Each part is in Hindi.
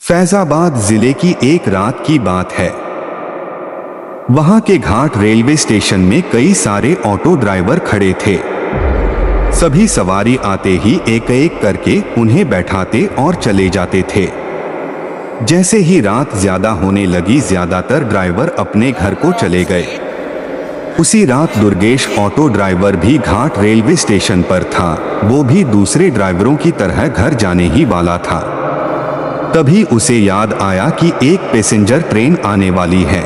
फैजाबाद जिले की एक रात की बात है। वहां के घाट रेलवे स्टेशन में कई सारे ऑटो ड्राइवर खड़े थे। सभी सवारी आते ही एक एक करके उन्हें बैठाते और चले जाते थे। जैसे ही रात ज्यादा होने लगी, ज्यादातर ड्राइवर अपने घर को चले गए। उसी रात दुर्गेश ऑटो ड्राइवर भी घाट रेलवे स्टेशन पर था। वो भी दूसरे ड्राइवरों की तरह घर जाने ही वाला था। तभी उसे याद आया कि एक पैसेंजर ट्रेन आने वाली है।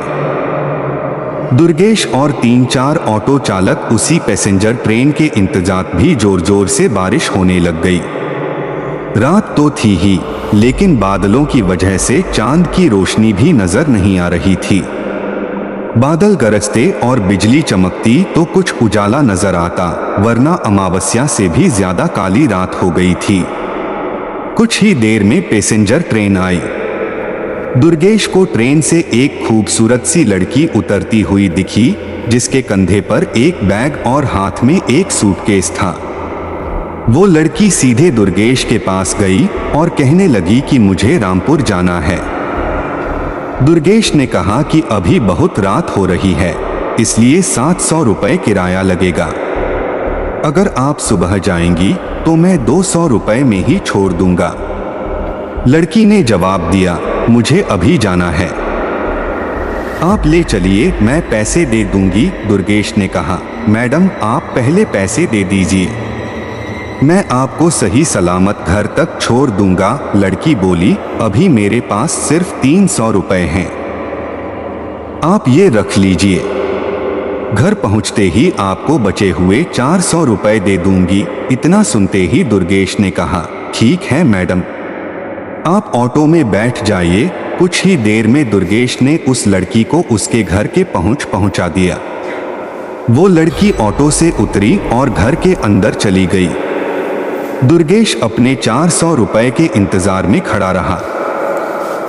दुर्गेश और 3-4 ऑटो चालक उसी पैसेंजर ट्रेन के इंतजार भी जोर जोर से बारिश होने लग गई। रात तो थी ही, लेकिन बादलों की वजह से चांद की रोशनी भी नजर नहीं आ रही थी। बादल गरजते और बिजली चमकती तो कुछ उजाला नजर आता, वरना अमावस्या से भी ज्यादा काली रात हो गई थी। कुछ ही देर में पैसेंजर ट्रेन आई। दुर्गेश को ट्रेन से एक खूबसूरत सी लड़की उतरती हुई दिखी, जिसके कंधे पर एक बैग और हाथ में एक सूटकेस था। वो लड़की सीधे दुर्गेश के पास गई और कहने लगी कि मुझे रामपुर जाना है। दुर्गेश ने कहा कि अभी बहुत रात हो रही है, इसलिए 700 रुपये किराया लगेगा। अगर आप सुबह जाएंगी तो मैं 200 रुपये में ही छोड़ दूंगा। लड़की ने जवाब दिया, मुझे अभी जाना है। आप ले चलिए, मैं पैसे दे दूंगी। दुर्गेश ने कहा, मैडम आप पहले पैसे दे दीजिए, मैं आपको सही सलामत घर तक छोड़ दूंगा। लड़की बोली, अभी मेरे पास सिर्फ 300 रुपये हैं, आप ये रख लीजिए। घर पहुंचते ही आपको बचे हुए 400 रुपये दे दूंगी। इतना सुनते ही दुर्गेश ने कहा, ठीक है मैडम, आप ऑटो में बैठ जाइए। कुछ ही देर में दुर्गेश ने उस लड़की को उसके घर के पहुंचा दिया। वो लड़की ऑटो से उतरी और घर के अंदर चली गई। दुर्गेश अपने 400 रुपये के इंतजार में खड़ा रहा।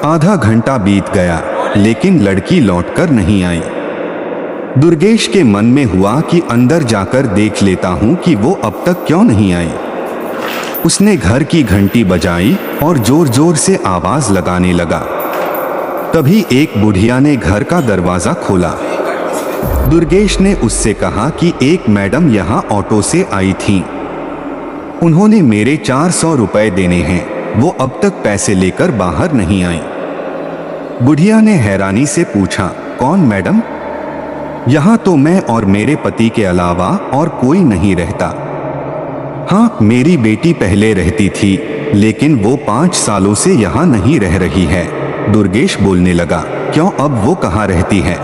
आधा घंटा बीत गया, लेकिन लड़की लौटकर नहीं आई। दुर्गेश के मन में हुआ कि अंदर जाकर देख लेता हूं कि वो अब तक क्यों नहीं आई। उसने घर की घंटी बजाई और जोर जोर से आवाज लगाने लगा। तभी एक बुढ़िया ने घर का दरवाजा खोला। दुर्गेश ने उससे कहा कि एक मैडम यहाँ ऑटो से आई थी, उन्होंने मेरे 400 रुपये देने हैं, वो अब तक पैसे लेकर बाहर नहीं आई। बुढ़िया ने हैरानी से पूछा, कौन मैडम? यहाँ तो मैं और मेरे पति के अलावा और कोई नहीं रहता। हाँ, मेरी बेटी पहले रहती थी, लेकिन वो 5 सालों से यहाँ नहीं रह रही है। दुर्गेश बोलने लगा, क्यों, अब वो कहाँ रहती है?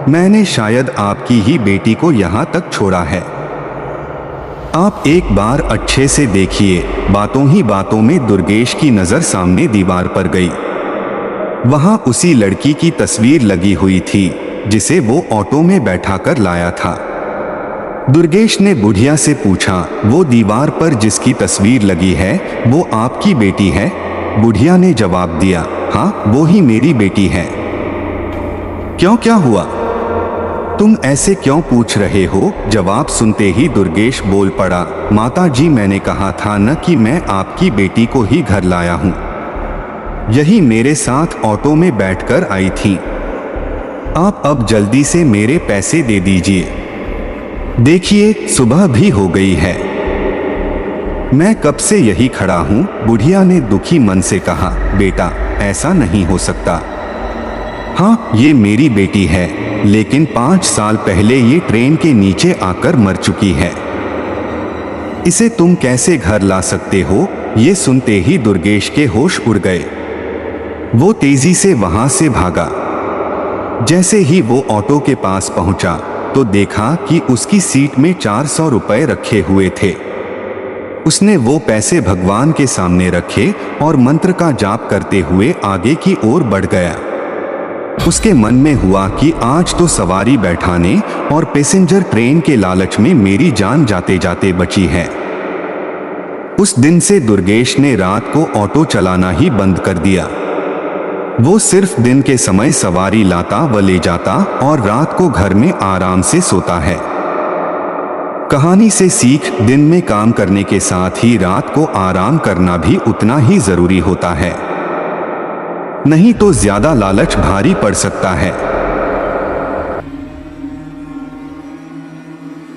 मैंने शायद आपकी ही बेटी को यहाँ तक छोड़ा है। आप एक बार अच्छे से देखिए। बातों ही बातों में दुर्गेश की नजर सामने दीवार पर गई। वहां उसी लड़की की तस्वीर लगी हुई थी, जिसे वो ऑटो में बैठाकर लाया था। दुर्गेश ने बुढ़िया से पूछा, वो दीवार पर जिसकी तस्वीर लगी है वो आपकी बेटी है? बुढ़िया ने जवाब दिया, हाँ, वो ही मेरी बेटी है। क्यों, क्या हुआ? तुम ऐसे क्यों पूछ रहे हो? जवाब सुनते ही दुर्गेश बोल पड़ा, माता जी, मैंने कहा था न कि मैं आपकी बेटी को ही घर लाया हूँ। यही मेरे साथ ऑटो में बैठकर आई थी। आप अब जल्दी से मेरे पैसे दे दीजिए। देखिए, सुबह भी हो गई है, मैं कब से यही खड़ा हूँ। बुढ़िया ने दुखी मन से कहा, बेटा ऐसा नहीं हो सकता। हाँ, ये मेरी बेटी है, लेकिन 5 साल पहले ये ट्रेन के नीचे आकर मर चुकी है। इसे तुम कैसे घर ला सकते हो? ये सुनते ही दुर्गेश के होश उड़ गए। वो तेजी से वहां से भागा। जैसे ही वो ऑटो के पास पहुंचा तो देखा कि उसकी सीट में 400 रुपये रखे हुए थे। उसने वो पैसे भगवान के सामने रखे और मंत्र का जाप करते हुए आगे की ओर बढ़ गया। उसके मन में हुआ कि आज तो सवारी बैठाने और पैसेंजर ट्रेन के लालच में मेरी जान जाते जाते बची है। उस दिन से दुर्गेश ने रात को ऑटो चलाना ही बंद कर दिया। वो सिर्फ दिन के समय सवारी लाता व ले जाता और रात को घर में आराम से सोता है। कहानी से सीख, दिन में काम करने के साथ ही रात को आराम करना भी उतना ही जरूरी होता है। नहीं तो ज्यादा लालच भारी पड़ सकता है।